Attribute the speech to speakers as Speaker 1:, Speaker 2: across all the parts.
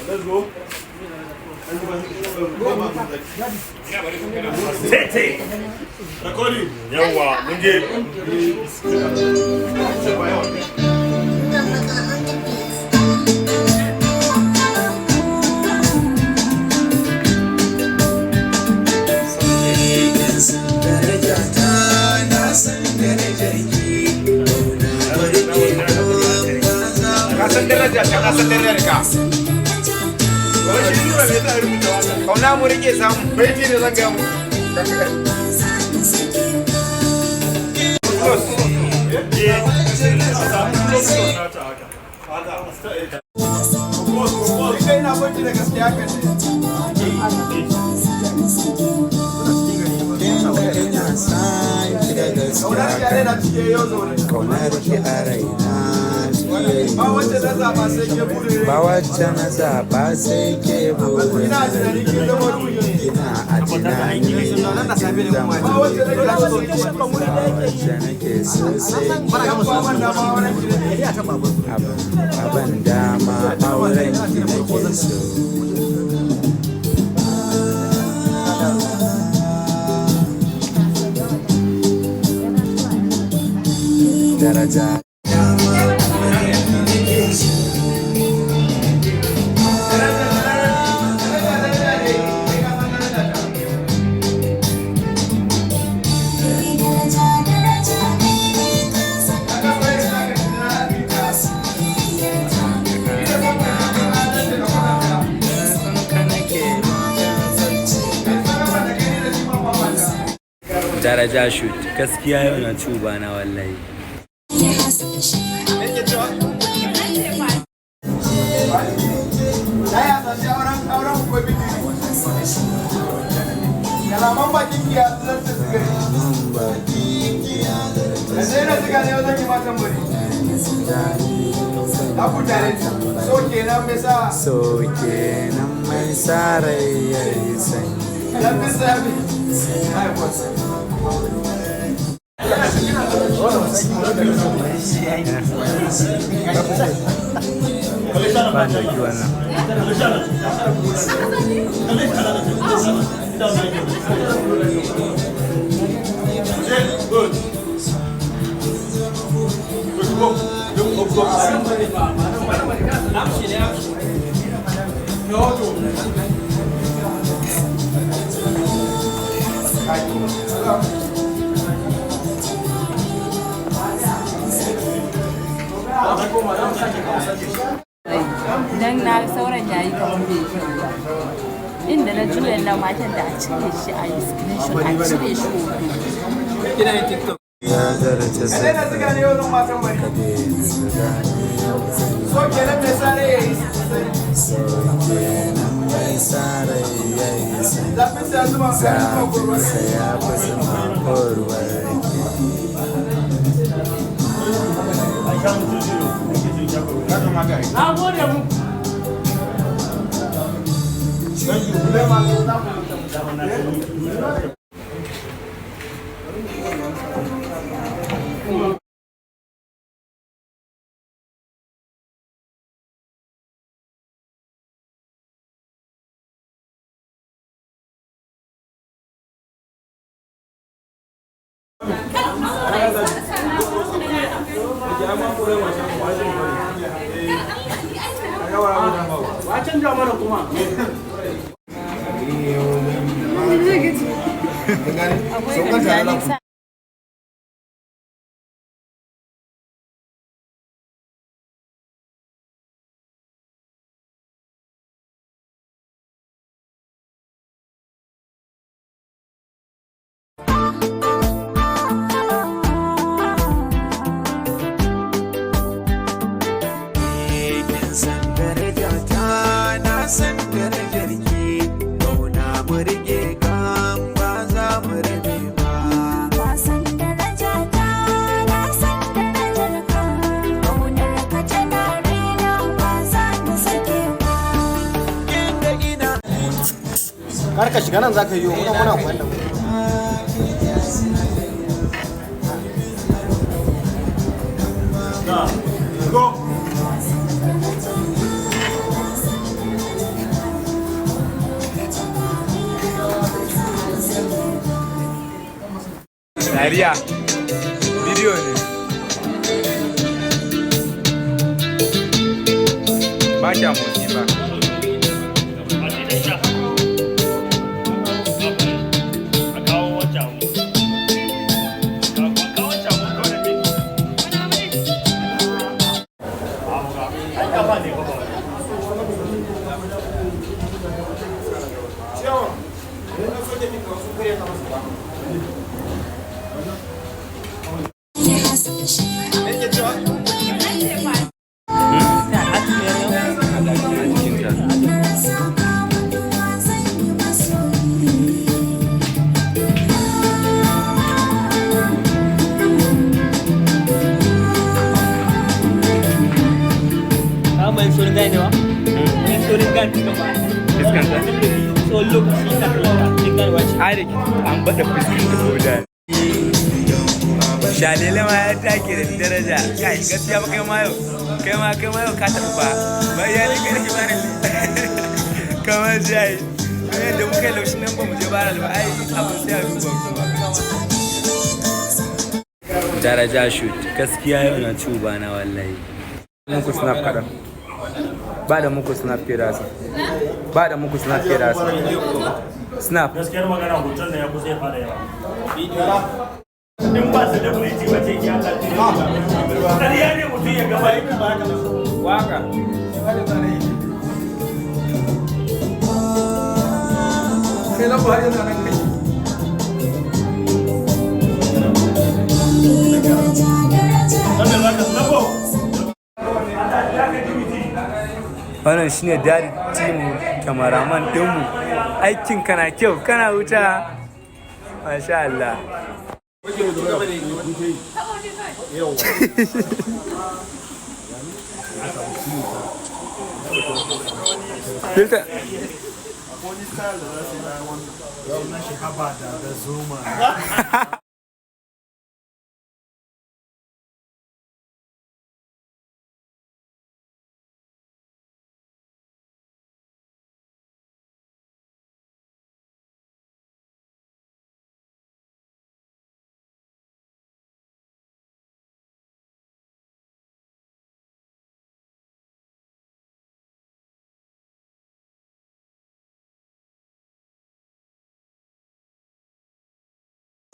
Speaker 1: Let's go.
Speaker 2: Tete.
Speaker 1: Recording.
Speaker 2: Yawa, mun je.
Speaker 3: Kasan daraja ta kasan darajar ka. Kauna mu rike samu. Baiti ne zan ga mu. Kai na banki da gaskiya kan ne.
Speaker 4: Kaunar ki a raina
Speaker 3: Ba wacce na zaba sai ke bure.
Speaker 4: ba wacce na zaba sai ke bure
Speaker 3: Ina tunani kin zama ruhi.
Speaker 4: ina a tunani kin zama
Speaker 3: Ba wacce na kira so ki shakka
Speaker 4: ba wacce nake so sai
Speaker 3: Yan baban da ma wannan ki ne.
Speaker 4: abin dama auren ki nake so daraja daraja shoot gaskiya yau na tuba na wallahi
Speaker 3: Kalaman bakin ki ya zarta sigari. Da sai na sigari yau zan yi matan bari. Abu tare so kenan me sa.
Speaker 4: so kenan mai sarai yayi sanyi
Speaker 3: Lafin sabi. Ai boss.
Speaker 4: ba da ki wannan
Speaker 1: Good.
Speaker 5: Dan na sauran yayi kamar bai kyau ba. Inda na juya na matan da a cire shi a yi screenshot a cire shi hoto.
Speaker 4: ya zarce
Speaker 3: Sai na sigari yau zan matan bari. So kenan me sa ne yayi.
Speaker 4: so kenan mai sarai yayi sanyi
Speaker 3: Lafin sa zuma kan kurwa.
Speaker 4: sai ya fi zama korwar
Speaker 3: Wacan da mana kuma.
Speaker 5: Akwai mechanic sa.
Speaker 3: Kar ka shiga nan za ka yi muna kwallon.
Speaker 1: Go.
Speaker 4: dariya bidiyo ne ba kya motsi ba an bada fuskanta soja shalele ma ya take da daraja kai gaskiya ba kai ma yau ka tafi ba bayani kai ne bane kamar jai yadda muka yi laushin nan ba mu je bara ba ai abin sai a duba daraja shoot gaskiya yau na ci ba na wallahi muku snap kadan ba da muku snap firasa snap
Speaker 2: gaskiyar magana hoton da ya kusa ya fara yawa in ba su da buliti wace ki aka ce ƙarya ne mutum ya gaba yake ba ka
Speaker 4: waka kai na buhari yana nan kai wannan shine daddy team cameraman dinmu aikin kana kyau kana wuta masha Allah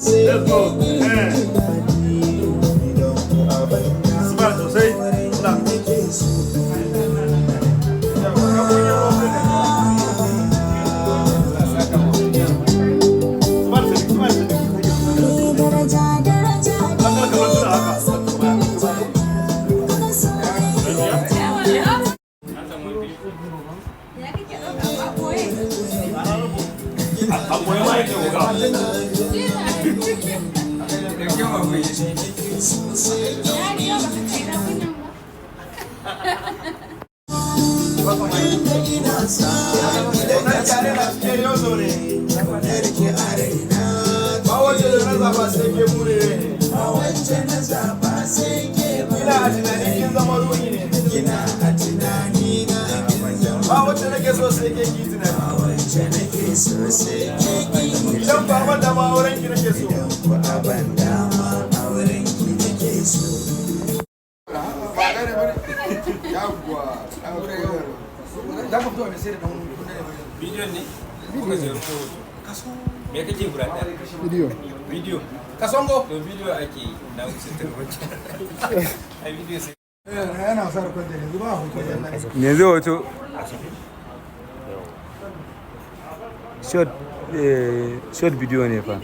Speaker 1: Let's go. Smart sosai.
Speaker 3: Video. Kasongo.
Speaker 4: To video ake na wuce ai video sai
Speaker 3: Yana sa rukun da yanzu ba hoto.
Speaker 4: yanzu hoto short video ne fa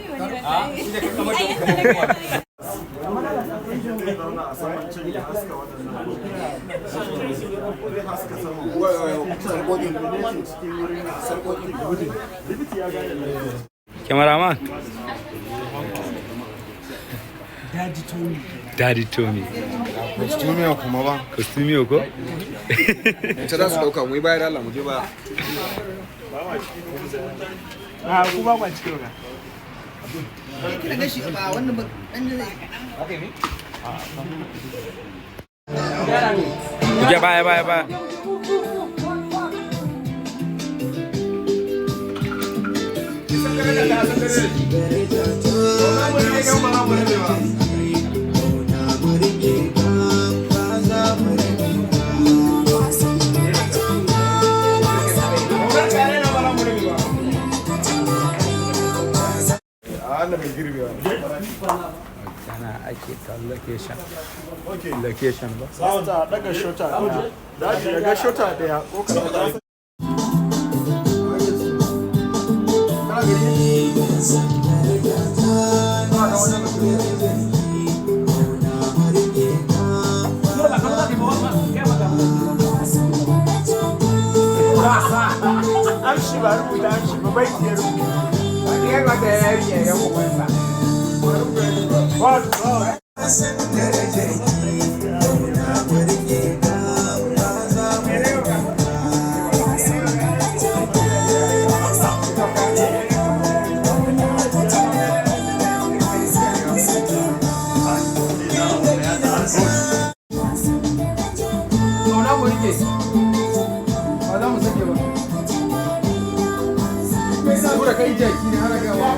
Speaker 4: cameraman Daddy Tommy.
Speaker 3: Costume kuma ba.
Speaker 4: Costume ko?
Speaker 3: Ta za su dauka mu bayar Allah mu je ba.
Speaker 2: ku ba kwa cikin ga
Speaker 6: kina ga shi ba wannan ba dan ne
Speaker 2: okay ne
Speaker 4: Ya bye.
Speaker 3: Thank you.
Speaker 4: Kana ake kan location. Location ba.
Speaker 1: Za ta daga shota ɗaya. Za ta daga shota ɗaya. Ko ka amshi ba rubuta amshi ba bai ke rubuta. Wani ya gwada ya yi ya kwanta. Kai jaki ne har ga wa.